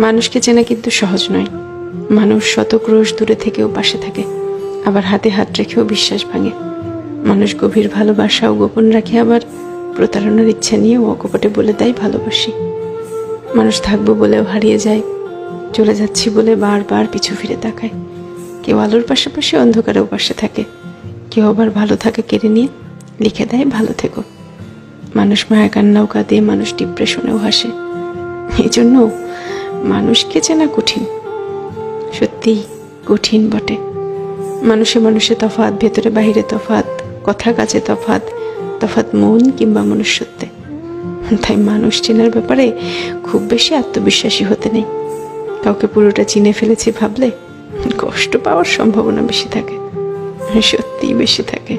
মানুষকে চেনা কিন্তু সহজ নয়। মানুষ শত ক্রোশ দূরে থেকেও পাশে থাকে, আবার হাতে হাত রেখেও বিশ্বাস ভাঙে। মানুষ গভীর ভালোবাসাও গোপন রাখে, আবার প্রতারণার ইচ্ছা নিয়েও অকপটে বলে দেয় ভালোবাসি। মানুষ থাকবো বলেও হারিয়ে যায়, চলে যাচ্ছি বলে বারবার পিছু ফিরে তাকায়। কেউ আলোর পাশাপাশি অন্ধকারেও পাশে থাকে, কেউ আবার ভালো থাকে কেড়ে নিয়ে লিখে দেয় ভালো থেকো। মানুষ মায়া কান্নাও কাঁদে, মানুষ ডিপ্রেশনেও হাসে। এই জন্য মানুষকে চেনা কঠিন, সত্যি কঠিন বটে। মানুষে মানুষে তফাৎ, ভেতরে বাহিরে তফাৎ, কথা কাজে তফাৎ, তফাৎ মন কিংবা মনুষ্যত্বে। তাই মানুষ চেনার ব্যাপারে খুব বেশি আত্মবিশ্বাসী হতে নেই। কাউকে পুরোটা চিনে ফেলেছি ভাবলে কষ্ট পাওয়ার সম্ভাবনা বেশি থাকে, সত্যিই বেশি থাকে।